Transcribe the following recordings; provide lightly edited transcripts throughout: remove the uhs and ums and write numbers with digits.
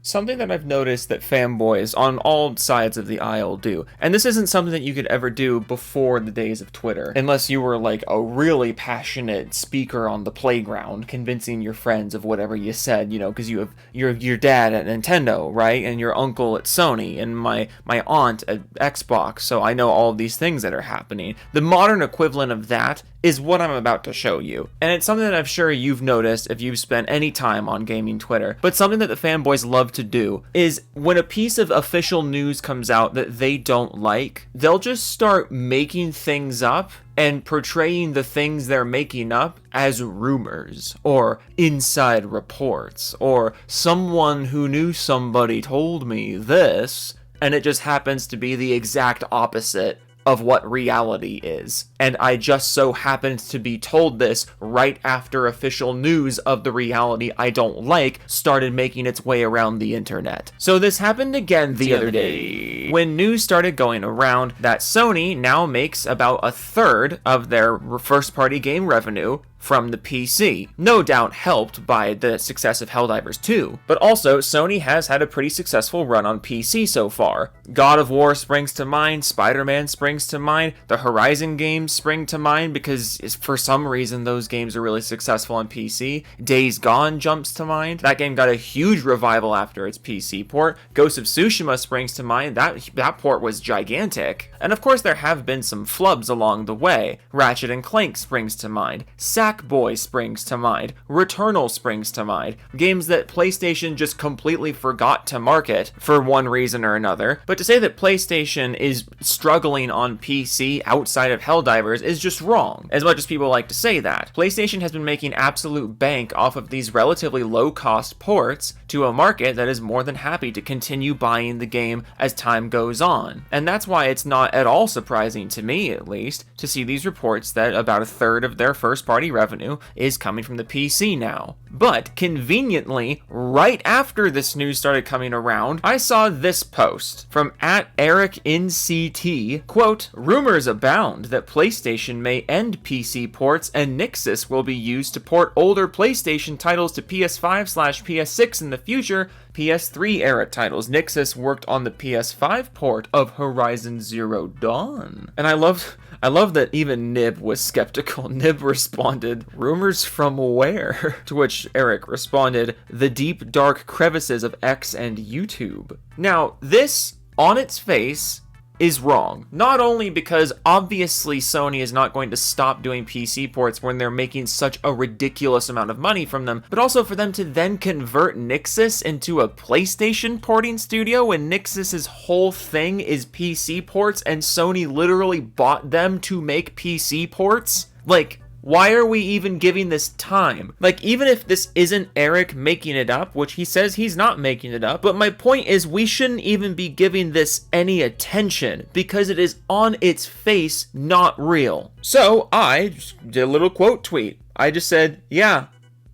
Something that I've noticed that fanboys on all sides of the aisle do, and this isn't something that you could ever do before the days of Twitter, unless you were like a really passionate speaker on the playground, convincing your friends of whatever you said, you know, because you have your dad at Nintendo, right, and your uncle at Sony, and my aunt at Xbox, so I know all of these things that are happening. The modern equivalent of that is what I'm about to show you, and it's something that I'm sure you've noticed if you've spent any time on gaming Twitter, but something that the fanboys love to do is when a piece of official news comes out that they don't like, they'll just start making things up and portraying the things they're making up as rumors or inside reports or someone who knew somebody told me this, and it just happens to be the exact opposite of what reality is. And I just so happened to be told this right after official news of the reality I don't like started making its way around the internet. So this happened again the other day, when news started going around that Sony now makes about a third of their first-party game revenue from the PC, no doubt helped by the success of Helldivers 2. But also, Sony has had a pretty successful run on PC so far. God of War springs to mind, Spider-Man springs to mind, the Horizon games spring to mind because for some reason those games are really successful on PC. Days Gone jumps to mind. That game got a huge revival after its PC port. Ghost of Tsushima springs to mind. That port was gigantic. And of course there have been some flubs along the way. Ratchet and Clank springs to mind. Sackboy springs to mind. Returnal springs to mind. Games that PlayStation just completely forgot to market for one reason or another. But to say that PlayStation is struggling on PC outside of Helldivers is just wrong, as much as people like to say that. PlayStation has been making absolute bank off of these relatively low-cost ports to a market that is more than happy to continue buying the game as time goes on. And that's why it's not at all surprising, to me at least, to see these reports that about a third of their first-party revenue is coming from the PC now. But conveniently, right after this news started coming around, I saw this post from @EricNCT, quote, "Rumors abound that PlayStation may end PC ports and Nixus will be used to port older PlayStation titles to PS5/PS6 in the future. PS3 era titles. Nixus worked on the PS5 port of Horizon Zero Dawn." And I love that even Nib was skeptical. Nib responded, "Rumors from where?" To which Eric responded, "The deep dark crevices of X and YouTube." Now, this, on its face, is wrong. Not only because obviously Sony is not going to stop doing PC ports when they're making such a ridiculous amount of money from them, but also for them to then convert Nixus into a PlayStation porting studio when Nixus's whole thing is PC ports and Sony literally bought them to make PC ports. Like, why are we even giving this time? Like, even if this isn't Eric making it up, which he says he's not making it up, but my point is we shouldn't even be giving this any attention because it is on its face not real. So I just did a little quote tweet. I just said, yeah,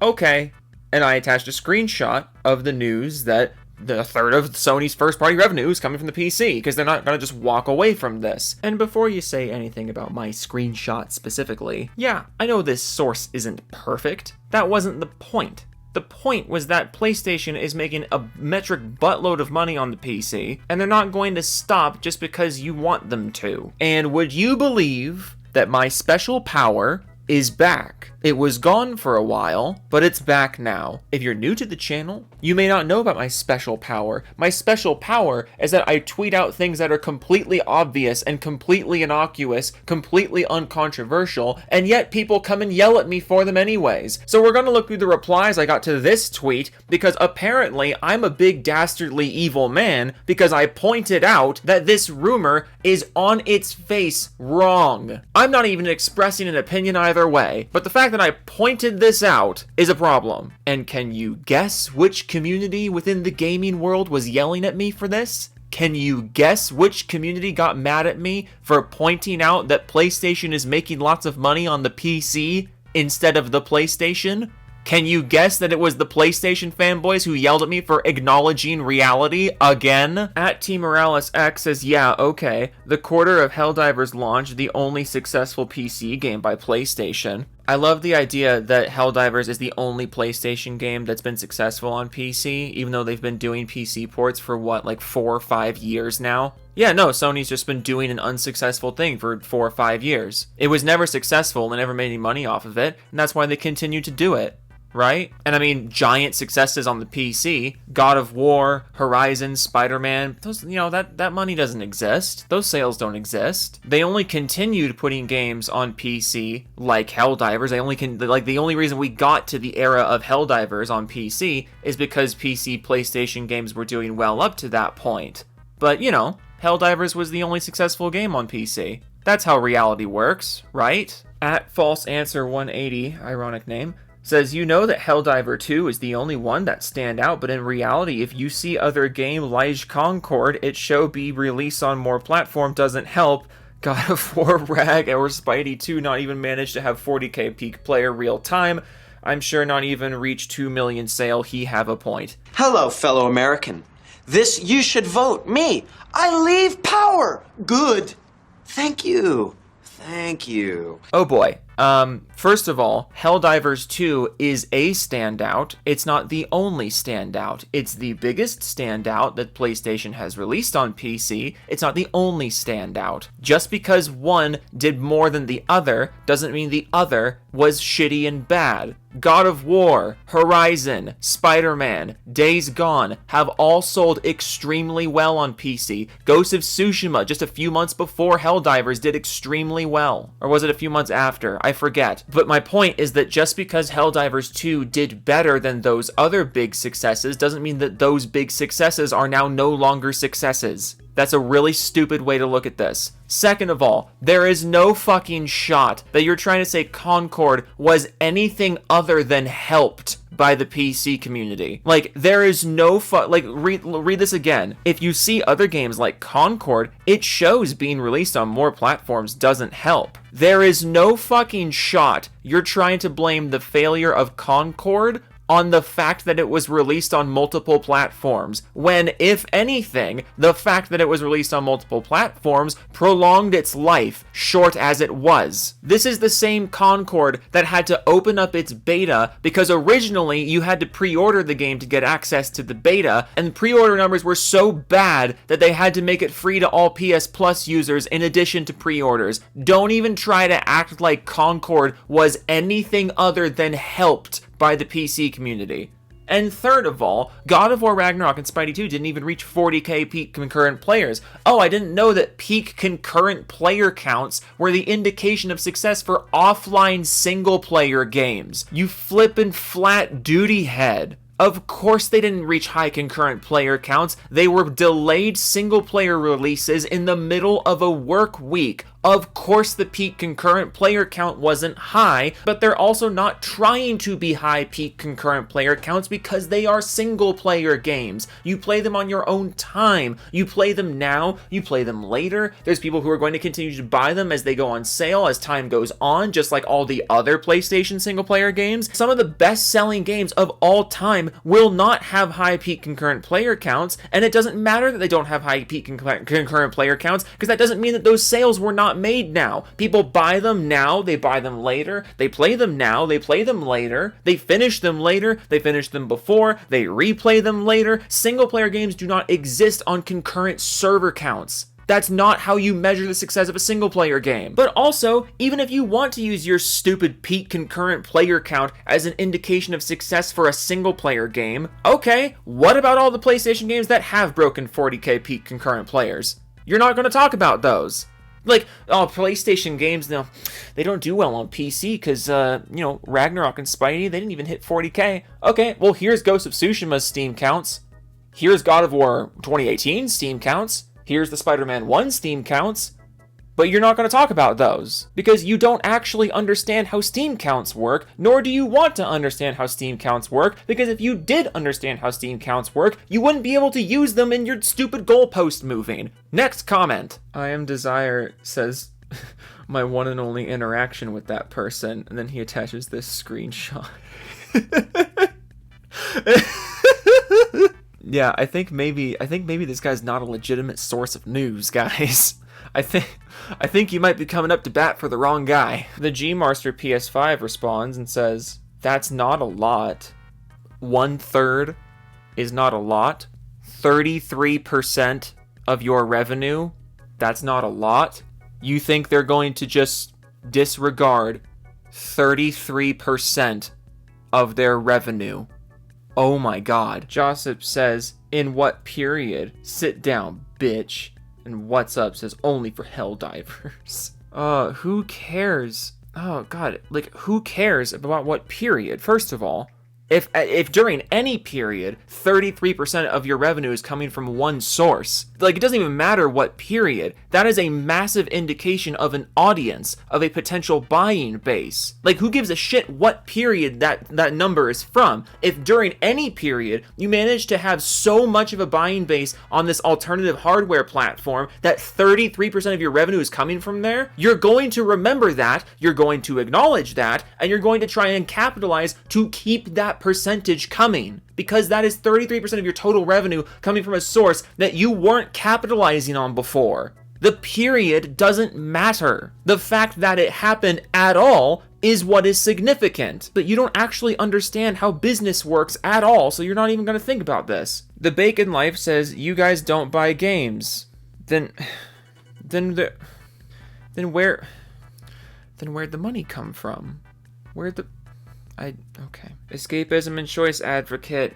okay. And I attached a screenshot of the news that a third of Sony's first-party revenue is coming from the PC, because they're not going to just walk away from this. And before you say anything about my screenshot specifically, yeah, I know this source isn't perfect. That wasn't the point. The point was that PlayStation is making a metric buttload of money on the PC, and they're not going to stop just because you want them to. And would you believe that my special power is back? It was gone for a while, but it's back now. If you're new to the channel, you may not know about my special power. My special power is that I tweet out things that are completely obvious and completely innocuous, completely uncontroversial, and yet people come and yell at me for them anyways. So we're gonna look through the replies I got to this tweet, because apparently I'm a big dastardly evil man because I pointed out that this rumor is on its face wrong. I'm not even expressing an opinion either way, but the fact that I pointed this out is a problem. And can you guess which community within the gaming world was yelling at me for this? Can you guess which community got mad at me for pointing out that PlayStation is making lots of money on the PC instead of the PlayStation? Can you guess that it was the PlayStation fanboys who yelled at me for acknowledging reality again? @TMoralesX says, yeah, okay. The quarter of Helldivers launch, the only successful PC game by PlayStation. I love the idea that Helldivers is the only PlayStation game that's been successful on PC, even though they've been doing PC ports for like 4 or 5 years now. Yeah, no, Sony's just been doing an unsuccessful thing for 4 or 5 years. It was never successful, and they never made any money off of it, and that's why they continue to do it. Right? And I mean, giant successes on the PC, God of War, Horizon, Spider-Man, those, that money doesn't exist. Those sales don't exist. They only continued putting games on PC like Helldivers. The only reason we got to the era of Helldivers on PC is because PC PlayStation games were doing well up to that point. But, Helldivers was the only successful game on PC. That's how reality works, right? At False Answer 180, ironic name, says, you know that Helldiver 2 is the only one that stand out, but in reality, if you see other game like Concord, it show be released on more platform doesn't help. God of War, Rag, or Spidey 2 not even managed to have 40k peak player real time. I'm sure not even reach 2 million sale, he have a point. Hello, fellow American. This you should vote me. I leave power. Good. Thank you. Thank you. Oh boy. First of all, Helldivers 2 is a standout. It's not the only standout. It's the biggest standout that PlayStation has released on PC. It's not the only standout. Just because one did more than the other doesn't mean the other was shitty and bad. God of War, Horizon, Spider-Man, Days Gone have all sold extremely well on PC. Ghost of Tsushima, just a few months before Helldivers, did extremely well. Or was it a few months after? I forget. But my point is that just because Helldivers 2 did better than those other big successes doesn't mean that those big successes are now no longer successes. That's a really stupid way to look at this. Second of all, there is no fucking shot that you're trying to say Concord was anything other than helped by the PC community. Like, there is no read this again. If you see other games like Concord, it shows being released on more platforms doesn't help. There is no fucking shot you're trying to blame the failure of Concord on the fact that it was released on multiple platforms, when, if anything, the fact that it was released on multiple platforms prolonged its life, short as it was. This is the same Concord that had to open up its beta because originally you had to pre-order the game to get access to the beta, and pre-order numbers were so bad that they had to make it free to all PS Plus users in addition to pre-orders. Don't even try to act like Concord was anything other than helped by the PC community. And third of all, God of War Ragnarok and Spidey 2 didn't even reach 40k peak concurrent players. Oh, I didn't know that peak concurrent player counts were the indication of success for offline single player games. You flippin' flat duty head. Of course they didn't reach high concurrent player counts. They were delayed single player releases in the middle of a work week. Of course the peak concurrent player count wasn't high, but they're also not trying to be high peak concurrent player counts because they are single player games. You play them on your own time. You play them now, you play them later. There's people who are going to continue to buy them as they go on sale as time goes on, just like all the other PlayStation single player games. Some of the best selling games of all time will not have high peak concurrent player counts, and it doesn't matter that they don't have high peak concurrent player counts, because that doesn't mean that those sales were not made now. People buy them now, they buy them later, they play them now, they play them later, they finish them later, they finish them before, they replay them later. Single player games do not exist on concurrent server counts. That's not how you measure the success of a single player game. But also, even if you want to use your stupid peak concurrent player count as an indication of success for a single player game, okay, what about all the PlayStation games that have broken 40k peak concurrent players? You're not going to talk about those. Like, oh, PlayStation games, no, they don't do well on PC because, Ragnarok and Spidey, they didn't even hit 40k. Okay, well, here's Ghost of Tsushima's Steam counts. Here's God of War 2018 Steam counts. Here's the Spider-Man 1 Steam counts. But you're not going to talk about those because you don't actually understand how Steam counts work, nor do you want to understand how Steam counts work, because if you did understand how Steam counts work, you wouldn't be able to use them in your stupid goalpost moving. Next comment. I am Desire says my one and only interaction with that person, and then he attaches this screenshot. Yeah, I think maybe this guy's not a legitimate source of news, guys. I think you might be coming up to bat for the wrong guy. The G-Master PS5 responds and says, "That's not a lot. 1/3 is not a lot. 33% of your revenue, that's not a lot. You think they're going to just disregard 33% of their revenue? Oh my god." Joseph says, "In what period? Sit down, bitch." And What's Up says, "Only for Helldivers." Who cares? Oh god, like, who cares about what period? First of all, if during any period 33% of your revenue is coming from one source, like, it doesn't even matter what period, that is a massive indication of an audience, of a potential buying base. Like, who gives a shit what period that number is from? If during any period you manage to have so much of a buying base on this alternative hardware platform that 33% of your revenue is coming from there, you're going to remember that, you're going to acknowledge that, and you're going to try and capitalize to keep that percentage coming, because that is 33% of your total revenue coming from a source that you weren't capitalizing on before. The period doesn't matter. The fact that it happened at all is what is significant. But you don't actually understand how business works at all, so you're not even going to think about this. The Bacon Life says, "You guys don't buy games." Then where'd the money come from? Okay. Escapism and choice advocate.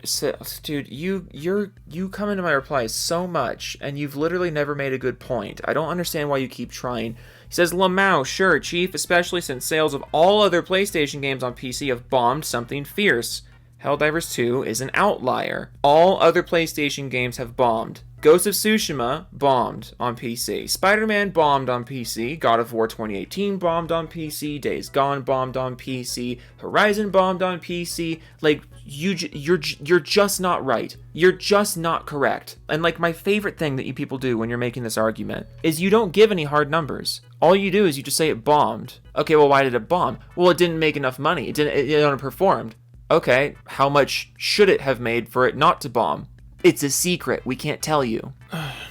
Dude, you come into my replies so much, and you've literally never made a good point. I don't understand why you keep trying. He says, "Lamau, sure, Chief, especially since sales of all other PlayStation games on PC have bombed something fierce. Helldivers 2 is an outlier. All other PlayStation games have bombed. Ghost of Tsushima bombed on PC. Spider-Man bombed on PC. God of War 2018 bombed on PC. Days Gone bombed on PC. Horizon bombed on PC. Like, you're just not right. You're just not correct. And like, my favorite thing that you people do when you're making this argument is you don't give any hard numbers. All you do is you just say it bombed. Okay, well, why did it bomb? Well, it didn't make enough money. It underperformed. Okay, how much should it have made for it not to bomb? It's a secret. We can't tell you."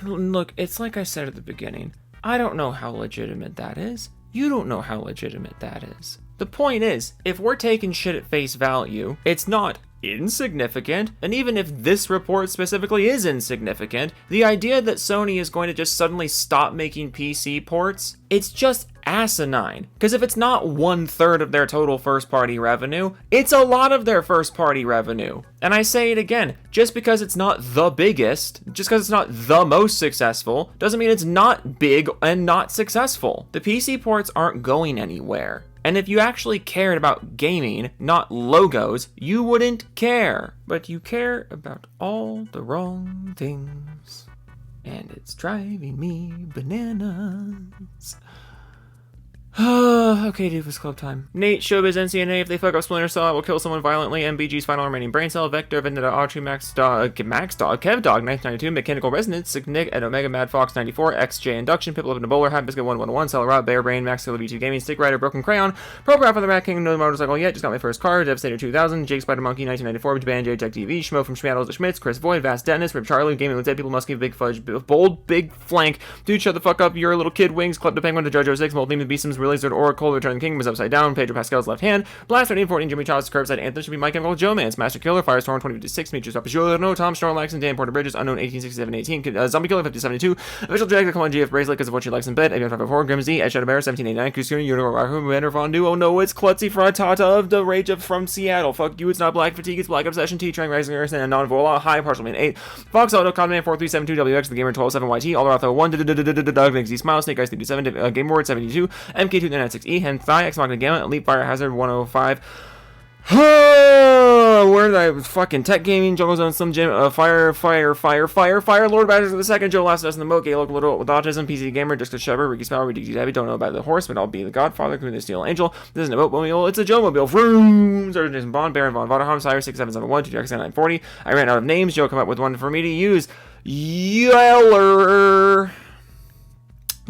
Look, it's like I said at the beginning. I don't know how legitimate that is. You don't know how legitimate that is. The point is, if we're taking shit at face value, it's not insignificant, and even if this report specifically is insignificant, the idea that Sony is going to just suddenly stop making PC ports, it's just asinine. Because if it's not 1/3 of their total first-party revenue, it's a lot of their first-party revenue. And I say it again, just because it's not the biggest, just because it's not the most successful, doesn't mean it's not big and not successful. The PC ports aren't going anywhere. And if you actually cared about gaming, not logos, you wouldn't care. But you care about all the wrong things. And it's driving me bananas. Okay, Doofus Club time. Nate, Showbiz, NCNA, if they fuck up Splinter Cell, I will kill someone violently. MBG's final remaining brain cell. Vector, Vendetta, Autry, Max Dog, Kev Dog, 1992, Mechanical Resonance, Sick Nick, Ed Omega, Mad Fox, 94, XJ Induction, Pipple Up in a Bowler Hat, Biscuit 111, Cell Rot, Bear Brain, Max Killer V2 Gaming, Stick Rider, Broken Crayon, Prograph of the Rat King, No Motorcycle Yet, just got my first car, Devastator 2000, Jake Spider Monkey, 1994, Band J Tech TV, Schmo from Schmattles to Schmitz, Chris Void, Vast Dennis, Rip Charlie, Gaming with Dead People, Muskie, Big Fudge, Bold, Big Flank, Dude, shut the fuck up, you're a little kid, Wings, Club the Penguin, the JoJo 6, Mold Demon, Beastums, Lizard, Oracle, Return the King was upside down, Pedro Pascal's left hand, Blast 1314, Jimmy Child's Curbside Anthem should be My Chemical Romance, Master Killer, Firestorm 2056, Demetrius Papagiorno, Tom Snorlax, and Dan Porter Bridges, Unknown 186718, Zombie Killer 5072, Official Drag, Come on GF Bracelet because of what she likes in bed, Avian 554, Grim Z, Ed Shadow Bear 1789, Kusuni, Unicorn, Banner Fondue, oh no, it's Klutzy Fratata of the Rage of from Seattle, fuck you, it's not Black Fatigue, it's Black Obsession, T-Trang, Rising Earth, and Non Vola, High, Partial Man 8, Fox Auto, Common 4372, WX, The Gamer 127YT, All Around 1, Doug, Nick Z Smile, Snake Eyes 37, Game Board 72, MK2996E, Hen Thigh, X Magna Gamma, Elite Fire Hazard 105. Where did I fucking Tech Gaming, Jungle Zone, Slim Jim, Fire, Lord Badgers of the Second, Joe Last of Us in the Moat, Gay Local Little with Autism, PC Gamer, Disco Shepard, Ricky Spell, Ricky Debbie, don't know about the horse, but I'll be the Godfather, Queen of the Steel Angel. This isn't a boatmobile, it's a Joe Mobile. Vroom! Sergeant Jason Bond, Baron Von Vodaham, Sire 6771, 2X940. I ran out of names. Joe come up with one for me to use. Yeller.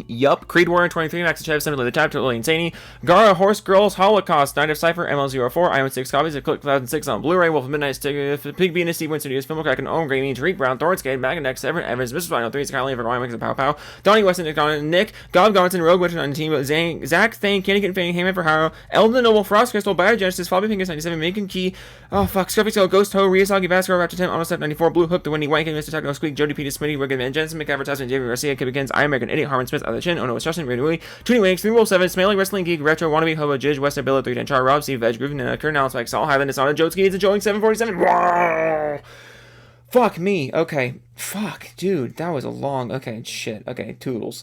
Yup, Creed Warrior 23, Max Chev, Simply the Type, Totally Insane, Gara, Horse Girls, Holocaust, Night of Cypher, ML04, I own 6 copies of Click 2006 on Blu-ray, Wolf of Midnight, Pig Bean, Steve Win Studios, Film Crack, and Owen Gravy, Tariq Brown, Thornskate, Maganex, Severin Evans, Mrs. Final 3, Skyline, Evergreen, Mix, and Pow Pow, Donnie Weston, Nick, Gob Gonson, Rogue Witch on the team, Zach Thane, Candy Kitten Fanning, Heyman for Harrow, Elden Noble, Frost Crystal, Biogenesis, Floppy Pinkus 97, Macon Key, oh fuck, Scruffy Skull, Ghost Ho, Ryusagi, Vasco, Raptor 10, Honest 94, Blue Hook, The Windy Wank, Mr. Techno Squeak, Jody Peters, Smitty, Wicked Man, Jensen, McAdvertisement, Javier Garcia, Kip Against, I American Idiot, Harmon Smith, Other Chin, Ono Instruction, Radio Willie, Toonie Wakes, 3 Smelly Wrestling Geek, Retro, Wannabe, Hobo, Jidge, West Billa, 3 Char, Rob, Steve, Veg, Groove, and Kurt, Now Spike, Saul, Highland, Asana, Joe Ski, it's a Joing 747. Whoa! Fuck me. Okay. Fuck, dude. That was a long. Okay, shit. Okay, toodles.